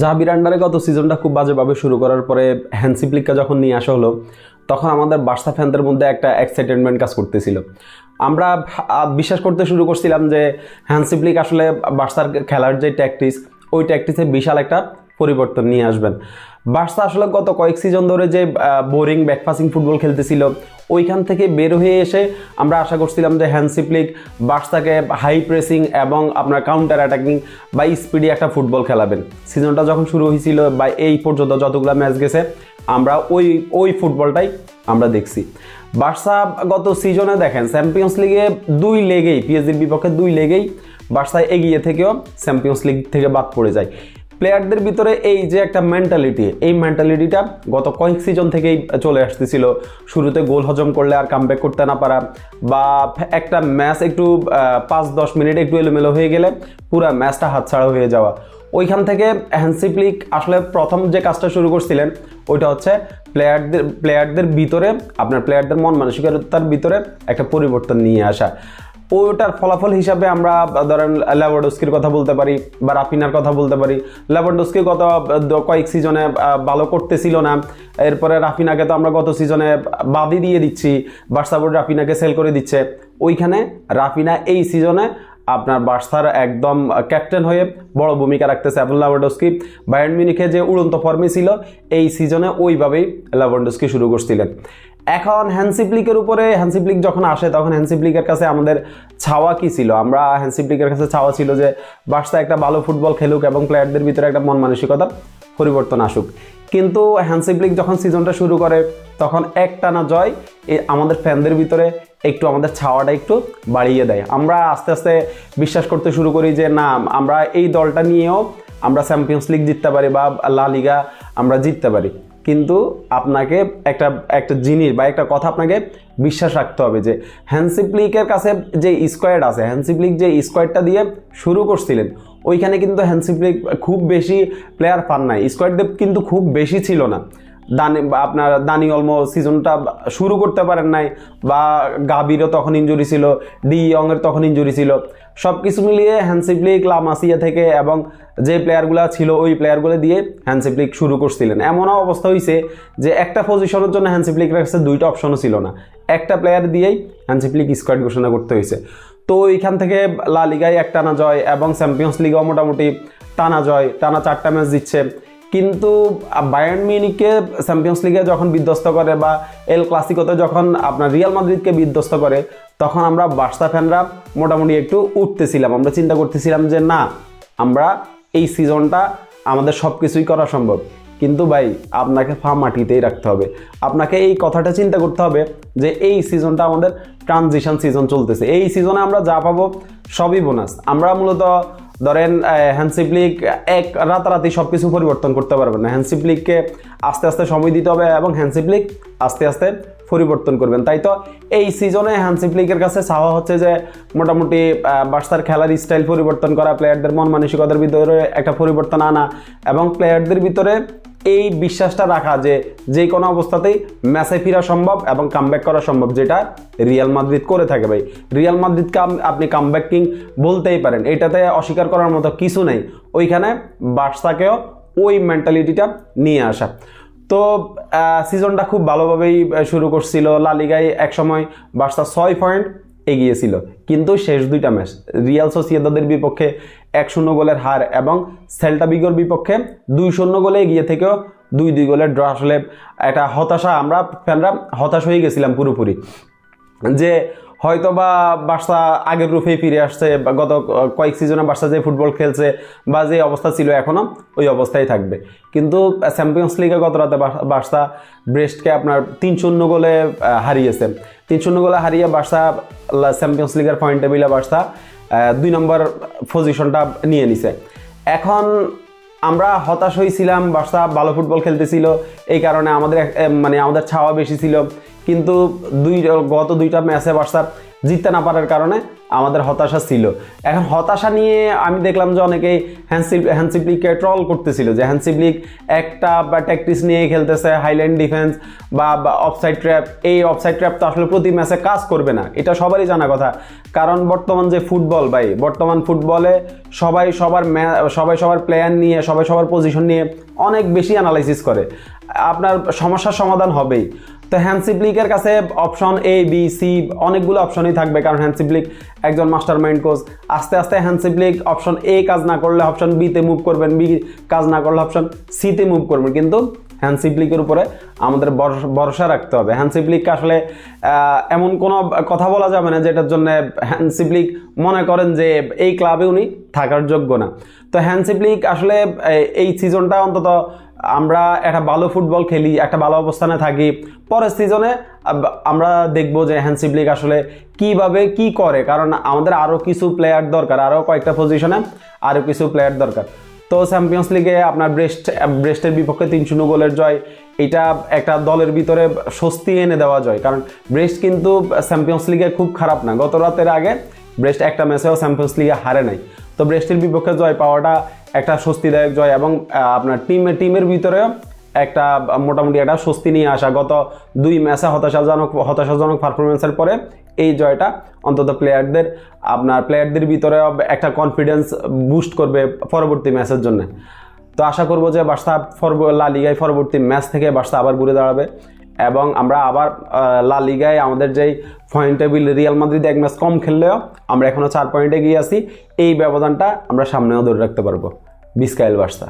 জাভির আন্ডারে গত সিজনটা খুব বাজেভাবে শুরু করার পরে হ্যান্সি ফ্লিককে যখন নিয়ে আসা হলো তখন আমাদের বার্সা ফ্যানদের মধ্যে একটা এক্সাইটেডমেন্ট কাজ করতেছিল। আমরা বিশ্বাস করতে শুরু করছিলাম যে হ্যান্সি ফ্লিক আসলে বার্সার খেলার যে ট্যাকটিক্স ওই ট্যাকটিক্সে বিশাল একটা পরিবর্তন নিয়ে আসবেন। বার্সা আসলে গত কয়েক সিজন ধরে যে বোরিং ব্যাকপাসিং ফুটবল খেলতেছিল ওইখান থেকে বের হয়ে এসে আমরা আশা করছিলাম যে হ্যান্সি ফ্লিক বার্সাকে হাই প্রেসিং এবং আপনার কাউন্টার অ্যাটাকিং বা স্পিডি একটা ফুটবল খেলাবেন। সিজনটা যখন শুরু হয়েছিল বা এই পর্যন্ত যতগুলো ম্যাচ গেছে আমরা ওই ফুটবলটাই আমরা দেখছি। বার্সা গত সিজনে দেখেন চ্যাম্পিয়ন্স লিগে 2 লেগেই পিএসজির বিপক্ষে 2 লেগেই বার্সা এগিয়ে থেকেও চ্যাম্পিয়ন্স লিগ থেকে বাদ পড়ে যায়। প্লেয়ারদের ভিতরে এই যে একটা মেন্টালিটি, এই মেন্টালিটিটা গত কয়েক সিজন থেকেই চলে আসতেছিল। শুরুতে গোল হজম করলে আর কামব্যাক করতে না পারা, বা একটা ম্যাচ একটু 5-10 মিনিট একটু এলোমেলো হয়ে গেলে পুরো ম্যাচটা হাতছাড়া হয়ে যাওয়া। ওইখান থেকে হ্যান্সি ফ্লিক আসলে প্রথম যে কাজটা শুরু করছিলেন ওইটা হচ্ছে প্লেয়ারদের ভিতরে আপনার প্লেয়ারদের মন মানসিকতার ভিতরে একটা পরিবর্তন নিয়ে আসা। ওটার ফলাফল হিসাবে আমরা ধরেন লেভানডস্কির কথা বলতে পারি বা রাফিনার কথা বলতে পারি। লেভানডস্কি গত কয়েক সিজনে ভালো করতেছিল না, এরপরে রাফিনাকে তো আমরা গত সিজনে বাদই দিয়ে দিচ্ছি, বার্সা বোর্ড রাফিনাকে সেল করে দিচ্ছে। ওইখানে রাফিনা এই সিজনে আপনার বার্সার একদম ক্যাপ্টেন হয়ে বড় ভূমিকা রাখতেছে এবং লেভানডস্কি বায়ার্ন মিউনিখে যে উড়ন্ত ফর্মে ছিল এই সিজনে ওইভাবেই লেভানডস্কি শুরু করছিলেন। এখন হ্যান্সি ফ্লিকের উপরে হ্যান্সি ফ্লিক যখন আসে তখন হ্যান্সি ফ্লিকের কাছে আমাদের ছাওয়া কি ছিল? আমরা হ্যান্সি ফ্লিকের কাছে ছাওয়া ছিল যে বার্সা একটা ভালো ফুটবল খেলুক এবং প্লেয়ারদের ভিতরে একটা মন মানসিকতার পরিবর্তন আসুক। কিন্তু হ্যান্সি ফ্লিক যখন সিজনটা শুরু করে তখন একটানা জয় আমাদের ফ্যানদের ভিতরে একটু আমাদের ছাওয়াটা একটু বাড়িয়ে দেয়। আমরা আস্তে আস্তে বিশ্বাস করতে শুরু করি যে না, আমরা এই দলটা নিয়েও আমরা চ্যাম্পিয়ন্স লিগ জিততে পারি বা লা লিগা আমরা জিততে পারি। কিন্তু আপনাকে একটা জিনিস বা একটা কথা আপনাকে বিশ্বাস রাখতে হবে যে হ্যান্সি ফ্লিকের কাছে যে স্কোয়াড আছে, হ্যান্সি ফ্লিক যে স্কোয়াডটা দিয়ে শুরু করছিলেন ওইখানে কিন্তু হ্যান্সি ফ্লিক খুব বেশি প্লেয়ার পান নাই, স্কোয়াড ডেপথ কিন্তু খুব বেশি ছিল না। দানি অলমো সিজনটা শুরু করতে পারেন নাই, বা গাবিরও তখন ইনজুরি ছিল, ডি ইয়ংয়ের তখন ইনজুরি ছিল। সব কিছু মিলিয়ে হ্যান্সি ফ্লিক লা মাসিয়া থেকে এবং যে প্লেয়ারগুলো ছিল ওই প্লেয়ারগুলো দিয়ে হ্যান্সি ফ্লিক শুরু করছিলেন। এমনও অবস্থা হয়েছে যে একটা পজিশনের জন্য হ্যান্সি ফ্লিকের কাছে 2টা অপশনও ছিল না, একটা প্লেয়ার দিয়েই হ্যান্সি ফ্লিক স্কোয়াড ঘোষণা করতে হয়েছে। তো এইখান থেকে লা লিগায় একটানা জয় এবং চ্যাম্পিয়ন্স লিগেও মোটামুটি টানা জয়, টানা 4টা ম্যাচ জিতছে। কিন্তু বায়ার্ন মিউনিখকে চ্যাম্পিয়ন্স লিগে যখন বিধ্বস্ত করে বা এল ক্লাসিকোতে যখন আপনার রিয়াল মাদ্রিদকে বিধ্বস্ত করে তখন আমরা বার্সা ফ্যানরা মোটামুটি একটু উঠতেছিলাম। আমরা চিন্তা করতেছিলাম যে না, আমরা এই সিজনটা আমাদের সব কিছুই করা সম্ভব। কিন্তু ভাই আপনাকে মাটিতেই রাখতে হবে, আপনাকে এই কথাটা চিন্তা করতে হবে যে এই সিজনটা আমাদের ট্রানজিশন সিজন চলতেছে। এই সিজনে আমরা যা পাবো সবই বোনাস। আমরা মূলত ধরেন হ্যান্সি ফ্লিক রাতারাতি সব কিছু পরিবর্তন করতে পারবেন না, হ্যান্সি ফ্লিককে আস্তে আস্তে সময় দিতে হবে এবং হ্যান্সি ফ্লিক আস্তে আস্তে পরিবর্তন করবেন। তাই তো এই সিজনে হ্যান্সি ফ্লিকের কাছে চাওয়া হচ্ছে যে মোটামুটি বার্সার খেলার স্টাইল পরিবর্তন করা, প্লেয়ারদের মন মানসিকতার ভিতরে একটা পরিবর্তন আনা এবং প্লেয়ারদের ভিতরে এই বিশ্বাসটা রাখা যে কোনো অবস্থাতেই ম্যাচে ফেরা সম্ভব এবং কামব্যাক করা সম্ভব, যেটা রিয়াল মাদ্রিদ করে থাকে। ভাই রিয়াল মাদ্রিদকে আপনি কামব্যাক কিং বলতেই পারেন, এটাতে অস্বীকার করার মতো কিছু নেই। ওইখানে বার্সাকেও ওই মেন্টালিটিটা নিয়ে আসা। তো সিজনটা খুব ভালোভাবেই শুরু করছিল। লা লিগায় একসময় বার্সা 6 পয়েন্ট এগিয়েছিল, কিন্তু শেষ 2টা ম্যাচ রিয়াল সোসিয়েদাদের বিপক্ষে 1-0 গোলের হার এবং সেল্টা ভিগোর বিপক্ষে 2-0 গোলে এগিয়ে থেকেও 2-2 গোলের ড্র। আসলে একটা হতাশা, আমরা ফ্যানরা হতাশ হয়ে গেছিলাম পুরোপুরি যে হয়তো বা বার্সা আগের রূপেই ফিরে আসছে, বা গত কয়েক সিজনে বার্সা যে ফুটবল খেলছে বা যে অবস্থা ছিল এখনও ওই অবস্থায় থাকবে। কিন্তু চ্যাম্পিয়ন্স লিগে গত রাতে বার্সা ব্রেস্টকে আপনার 3-0 গোলে হারিয়েছে। 3-0 গোলে হারিয়ে বার্সা চ্যাম্পিয়ন্স লিগের পয়েন্ট টেবিলে বার্সা 2 নম্বর পজিশনটা নিয়ে নিছে। এখন আমরা হতাশ হয়েছিলাম, বার্সা ভালো ফুটবল খেলতেছিল এই কারণে আমাদের ছাওয়া বেশি ছিল। কিন্তু গত 2টা ম্যাচে বার্সা জিততে না পারার কারণে আমাদের হতাশা ছিল। এখন হতাশা নিয়ে আমি দেখলাম যে অনেকেই হ্যান্সি ফ্লিককে ট্রল করতেছিল যে হ্যান্সি ফ্লিক একটা ট্যাকটিক্স নিয়ে খেলতেছে, হাইল্যান্ড ডিফেন্স বা অফসাইড ট্র্যাপ। এই অফসাইড ট্র্যাপ তো আসলে প্রতি ম্যাচে কাজ করবে না, এটা সবারই জানা কথা। কারণ বর্তমান যে ফুটবল ভাই, বর্তমান ফুটবলে সবাই সবার প্লেয়ার নিয়ে, সবাই সবার পজিশন নিয়ে অনেক বেশি অ্যানালাইসিস করে, আপনার সমস্যার সমাধান হবেই। তো হ্যান্সি ফ্লিকের কাছে অপশন এ বি সি অনেকগুলো অপশনই থাকবে, কারণ হ্যান্সি ফ্লিক একজন মাস্টার মাইন্ড কোচ। আস্তে আস্তে হ্যান্সি ফ্লিক অপশন এ কাজ না করলে অপশন বিতে মুভ করবেন, বি কাজ না করলে অপশন সিতে মুভ করবেন, কিন্তু হ্যান্সি ফ্লিকের উপরে আমাদের ভরসা রাখতে হবে। হ্যান্সি ফ্লিককে আসলে এমন কোনো কথা বলা যাবে না যেটার জন্য হ্যান্সি ফ্লিক মনে করেন যে এই ক্লাবে উনি থাকার যোগ্য না। তো হ্যান্সি ফ্লিক আসলে এই সিজনটা অন্তত আমরা একটা ভালো ফুটবল খেলি, একটা ভালো অবস্থানে থাকি, পরের সিজনে আমরা দেখবো যে হ্যান্সি ফ্লিক আসলে কিভাবে কি করে, কারণ আমাদের আরও কিছু প্লেয়ার দরকার, আরও কয়েকটা পজিশনে আরও কিছু প্লেয়ার দরকার। তো চ্যাম্পিয়ন্স লিগে আপনার ব্রেস্টের বিপক্ষে 3-0 গোলের জয়, এটা একটা দলের ভিতরে স্বস্তি এনে দেওয়া যায়, কারণ ব্রেস্ট কিন্তু চ্যাম্পিয়ন্স লিগে খুব খারাপ না। গত রাতের আগে ব্রেস্ট একটা ম্যাচেও চ্যাম্পিয়ন্স লিগে হারে নাই। তো ব্রেস্টের বিপক্ষে জয় পাওয়াটা একটা স্বস্তিদায়ক জয়, এবং আপনার টিমের ভিতরেও একটা মোটামুটি একটা স্বস্তি নিয়ে আসা। গত 2 ম্যাচে হতাশাজনক পারফরমেন্সের পরে এই জয়টা অন্তত প্লেয়ারদের ভিতরে একটা কনফিডেন্স বুস্ট করবে পরবর্তী ম্যাচের জন্য। তো আশা করব যে বার্সা লা লিগায় পরবর্তী ম্যাচ থেকে বার্সা আবার ঘুরে দাঁড়াবে, এবং আমরা আবার লা লিগায় আমাদের যেই point table, Real Madrid 1 match কম খেললেও আমরা এখনও 4 পয়েন্টে গিয়ে আছি, এই ব্যবধানটা আমরা সামনেও ধরে রাখতে পারবো। বিস্কাইল বার্সা।